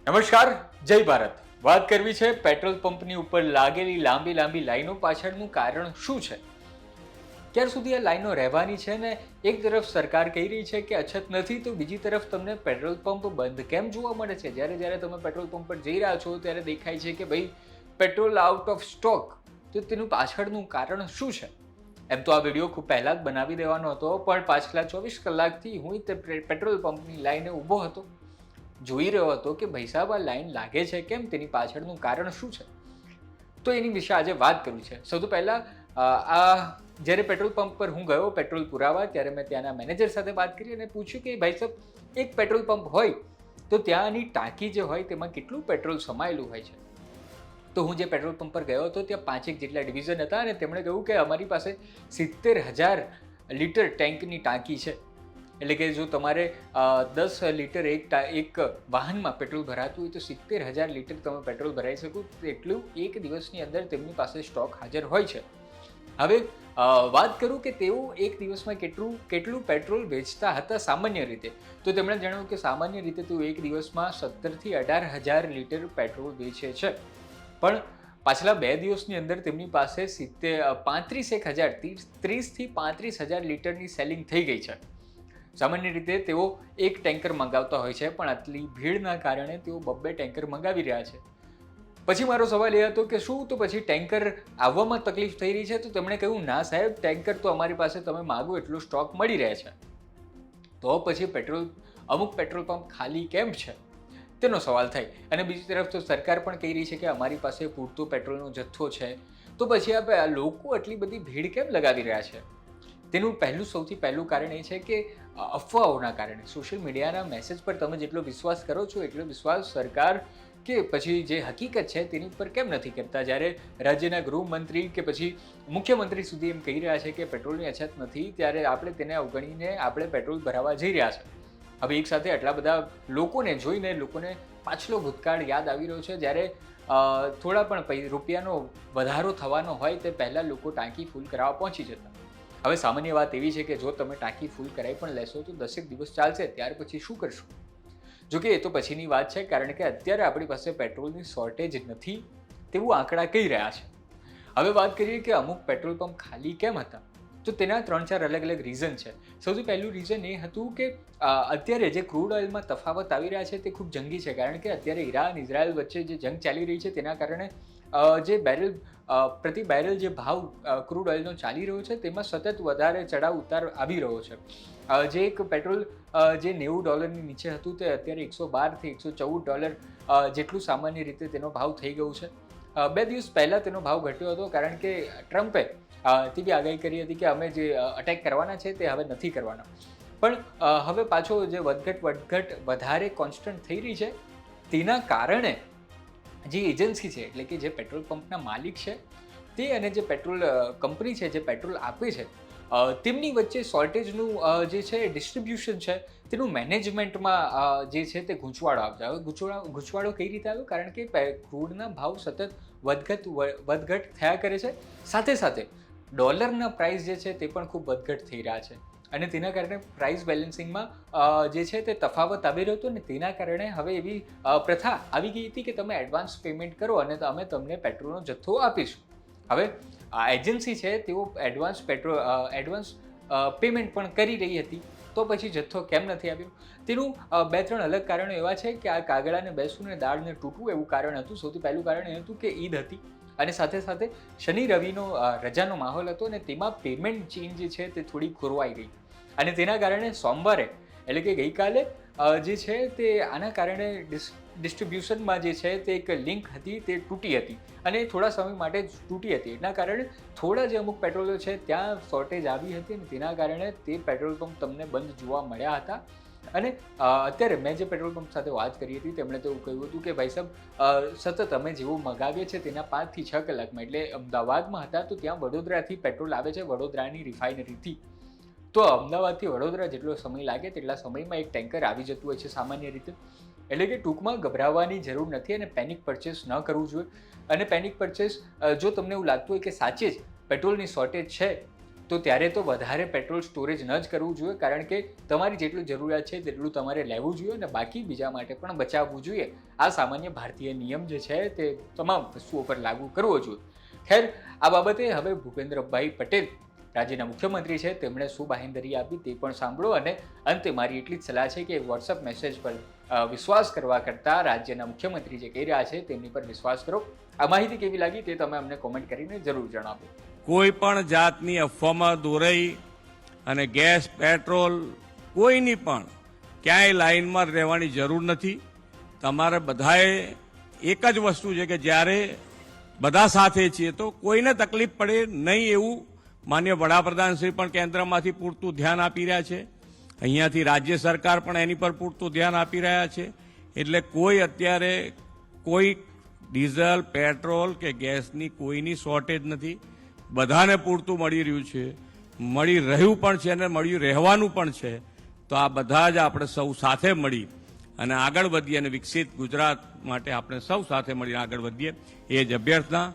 નમસ્કાર, જય ભારત. વાત કરવી છે પેટ્રોલ પંપની ઉપર લાગેલી લાંબી લાંબી લાઈનો પાછળનું કારણ શું છે? ક્યાર સુધી આ લાઈનો રહેવાની છે ને? એક તરફ સરકાર કહી રહી છે કે અછત નથી, તો બીજી તરફ તમને પેટ્રોલ પંપ બંધ કેમ જોવા મળે છે? જ્યારે જ્યારે તમે પેટ્રોલ પંપ પર જઈ રહ્યા છો ત્યારે દેખાય છે કે ભાઈ પેટ્રોલ આઉટ ઓફ સ્ટોક. તો તેનું પાછળનું કારણ શું છે? એમ તો આ વિડીયો ખૂબ પહેલાં જ બનાવી દેવાનો હતો, પણ પાછલા 24 કલાકથી હું તે પેટ્રોલ પંપની લાઈને ઊભો હતો, જોઈ રહ્યો હતો કે ભાઈ સાહેબ આ લાઈન લાગે છે કેમ, તેની પાછળનું કારણ શું છે. તો એની વિશે આજે વાત કરવી છે. સૌથી પહેલાં જ્યારે પેટ્રોલ પંપ પર હું ગયો પેટ્રોલ પુરાવા, ત્યારે મેં ત્યાંના મેનેજર સાથે વાત કરી અને પૂછ્યું કે ભાઈ સાહેબ એક પેટ્રોલ પંપ હોય તો ત્યાંની ટાંકી જે હોય તેમાં કેટલું પેટ્રોલ સમાયેલું હોય છે. તો હું જે પેટ્રોલ પંપ પર ગયો હતો ત્યાં 5 જેટલા ડિવિઝન હતા અને તેમણે કહ્યું કે અમારી પાસે 70,000 લીટર ટેન્કની ટાંકી છે. એટલે કે જો તમારે 10 લીટર એક વાહનમાં પેટ્રોલ ભરાતું હોય તો 70,000 લીટર તમે પેટ્રોલ ભરાઈ શકો, એટલું એક દિવસની અંદર તેમની પાસે સ્ટોક હાજર હોય છે. હવે વાત કરું કે તેઓ એક દિવસમાં કેટલું પેટ્રોલ વેચતા હતા સામાન્ય રીતે, તો તેમણે જણાવ્યું કે સામાન્ય રીતે તેઓ એક દિવસમાં 17,000 થી 18,000 લીટર પેટ્રોલ વેચે છે. પણ પાછલા 2 દિવસની અંદર તેમની પાસે 30,000 થી 35,000 લીટરની સેલિંગ થઈ ગઈ છે. સામાન્ય રીતે તેઓ એક ટેન્કર મંગાવતા હોય છે, પણ આટલી ભીડના કારણે તેઓ 2 ટેન્કર મંગાવી રહ્યા છે. પછી મારો સવાલ એ હતો કે શું તો પછી ટેન્કર આવવામાં તકલીફ થઈ રહી છે? તો તેમણે કહ્યું ના સાહેબ, ટેન્કર તો અમારી પાસે તમે માગો એટલો સ્ટોક મળી રહે છે. તો પછી અમુક પેટ્રોલ પંપ ખાલી કેમ છે તેનો સવાલ થાય. અને બીજી તરફ તો સરકાર પણ કહી રહી છે કે અમારી પાસે પૂરતો પેટ્રોલનો જથ્થો છે. તો પછી આ લોકો આટલી બધી ભીડ કેમ લગાવી રહ્યા છે? તેનું સૌથી પહેલું કારણ એ છે કે અફવાઓના કારણે. સોશિયલ મીડિયાના મેસેજ પર તમે જેટલો વિશ્વાસ કરો છો એટલો વિશ્વાસ સરકાર કે પછી જે હકીકત છે તેની ઉપર કેમ નથી કરતા? જ્યારે રાજ્યના ગૃહમંત્રી કે પછી મુખ્યમંત્રી સુધી એમ કહી રહ્યા છે કે પેટ્રોલની અછત નથી, ત્યારે આપણે તેને અવગણીને આપણે પેટ્રોલ ભરાવા જઈ રહ્યા છે. હવે એક સાથે આટલા બધા લોકોને જોઈને લોકોને પાછલો ભૂતકાળ યાદ આવી રહ્યો છે, જ્યારે થોડા પણ રૂપિયાનો વધારો થવાનો હોય તે પહેલાં લોકો ટાંકી ફૂલ કરાવવા પહોંચી જતા. હવે સામાન્ય વાત એવી છે કે જો તમે ટાંકી ફૂલ કરાવી પણ લેશો તો 10 દિવસ ચાલશે, ત્યાર પછી શું કરશો? જોકે એ તો પછીની વાત છે, કારણ કે અત્યારે આપણી પાસે પેટ્રોલની શોર્ટેજ નથી તેવું આંકડા કહી રહ્યા છે. હવે વાત કરીએ કે અમુક પેટ્રોલ પંપ ખાલી કેમ હતા, તો તેના 3-4 અલગ અલગ રીઝન છે. સૌથી પહેલું રીઝન એ હતું કે અત્યારે જે ક્રૂડ ઓઇલમાં તફાવત આવી રહ્યા છે તે ખૂબ જંગી છે, કારણ કે અત્યારે ઈરાન ઇઝરાયલ વચ્ચે જે જંગ ચાલી રહી છે તેના કારણે જે પ્રતિ બેરલ જે ભાવ ક્રૂડ ઓઇલનો ચાલી રહ્યો છે તેમાં સતત વધારે ચડાવ ઉતાર આવી રહ્યો છે. જે એક પેટ્રોલ જે $90 નીચે હતું તે અત્યારે $112 થી $114 જેટલું સામાન્ય રીતે તેનો ભાવ થઈ ગયું છે. 2 દિવસ પહેલાં તેનો ભાવ ઘટ્યો હતો, કારણ કે ટ્રમ્પે તેવી આગાહી કરી હતી કે અમે જે અટેક કરવાના છે તે હવે નથી કરવાના. પણ હવે પાછો જે વધઘટ વધારે કોન્સ્ટન્ટ થઈ રહી છે તેના કારણે જે એજન્સી છે, એટલે કે જે પેટ્રોલ પંપના માલિક છે તે અને જે પેટ્રોલ કંપની છે જે પેટ્રોલ આપે છે, તેમની વચ્ચે શોર્ટેજનું જે છે ડિસ્ટ્રીબ્યુશન છે તેનું મેનેજમેન્ટમાં જે છે તે ગૂંચવાડો આવતો. ગૂંચવાડો કઈ રીતે આવ્યો? કારણ કે ક્રૂડના ભાવ સતત વધઘટ થયા કરે છે, સાથે સાથે ડોલરના પ્રાઇસ જે છે તે પણ ખૂબ વધઘટ થઈ રહ્યા છે, અને તેના કારણે પ્રાઇસ બેલેન્સિંગમાં જે છે તે તફાવત આવી રહ્યો હતો. અને તેના કારણે હવે એવી પ્રથા આવી ગઈ હતી કે તમે એડવાન્સ પેમેન્ટ કરો અને અમે તમને પેટ્રોલનો જથ્થો આપીશું. હવે આ એજન્સી છે તેઓ એડવાન્સ પેમેન્ટ પણ કરી રહી હતી, તો પછી જથ્થો કેમ નથી આવ્યો? તેનું 2-3 અલગ કારણો એવા છે કે આ કાગડાને બેસવું ને દાળને તૂટવું એવું કારણ હતું. સૌથી પહેલું કારણ એ હતું કે ઈદ હતી અને સાથે સાથે શનિ રવિનો રજાનો માહોલ હતો, અને તેમાં પેમેન્ટ ચેઇન જે છે તે થોડી ખોરવાઈ ગઈ, અને તેના કારણે સોમવારે એટલે કે ગઈકાલે જે છે તે આના કારણે ડિસ્ટ્રીબ્યુશનમાં જે છે તે એક લિંક હતી તે તૂટી હતી, અને થોડા સમય માટે જ તૂટી હતી. એના કારણે થોડા જે અમુક પેટ્રોલો છે ત્યાં શોર્ટેજ આવી હતી, અને તેના કારણે તે પેટ્રોલ પંપ તમને બંધ જોવા મળ્યા હતા. અને અત્યારે મેં જે પેટ્રોલ પંપ સાથે વાત કરી હતી તેમણે તો એવું કહ્યું હતું કે ભાઈ સાહેબ સતત અમે જેવું મગાવીએ છીએ તેના 5 થી 6 કલાકમાં, એટલે અમદાવાદમાં હતા તો ત્યાં વડોદરાથી પેટ્રોલ આવે છે, વડોદરાની રિફાઇનરીથી. તો અમદાવાદથી વડોદરા જેટલો સમય લાગે તેટલા સમયમાં એક ટેન્કર આવી જતું હોય છે સામાન્ય રીતે. એટલે કે ટૂંકમાં ગભરાવાની જરૂર નથી અને પેનિક પરચેસ ન કરવું જોઈએ. અને પેનિક પરચેસ જો તમને એવું લાગતું હોય કે સાચે જ પેટ્રોલની શોર્ટેજ છે તો ત્યારે તો વધારે પેટ્રોલ સ્ટોરેજ ન જ કરવું જોઈએ, કારણ કે તમારી જેટલું જરૂરિયાત છે તેટલું તમારે લેવું જોઈએ અને બાકી બીજા માટે પણ બચાવવું જોઈએ. આ સામાન્ય ભારતીય નિયમ જે છે તે તમામ વસ્તુઓ પર લાગુ કરવો જોઈએ. ખેર, આ બાબતે હવે ભૂપેન્દ્રભાઈ પટેલ રાજ્યના મુખ્યમંત્રી છે, તેમણે શું બાહેંધરી આપી તે પણ સાંભળો. અને અંતે મારી એટલી જ સલાહ છે કે વોટ્સઅપ મેસેજ પર વિશ્વાસ કરવા કરતાં રાજ્યના મુખ્યમંત્રી જે કહી રહ્યા છે તેમની પર વિશ્વાસ કરો. આ માહિતી કેવી લાગી તે તમે અમને કોમેન્ટ કરીને જરૂર જણાવો. કોઈ પણ જાતની અફવામાં દોરાઈ અને ગેસ, પેટ્રોલ કોઈની પણ ક્યાંય લાઇનમાં રહેવાની જરૂર નથી. તમારે બધાએ એક જ વસ્તુ છે કે જ્યારે બધા સાથે છીએ તો કોઈને તકલીફ પડે નહીં એવું માન્ય વડાપ્રધાન શ્રી પણ કેન્દ્રમાંથી પૂરતું ધ્યાન આપી રહ્યા છે. અહીંયાથી રાજ્ય સરકાર પણ એની પર પૂરતું ધ્યાન આપી રહ્યા છે. એટલે કોઈ અત્યારે કોઈ ડીઝલ, પેટ્રોલ કે ગેસની કોઈની શોર્ટેજ નથી. બધાને પૂરતું મળી રહ્યું છે, મળી રહ્યું પણ છે અને મળ્યું રહેવાનું પણ છે. તો આ બધા જ આપણે સૌ સાથે મળી અને આગળ વધીએ અને વિકસિત ગુજરાત માટે આપણે સૌ સાથે મળીને આગળ વધીએ એ જ અભ્યર્થના.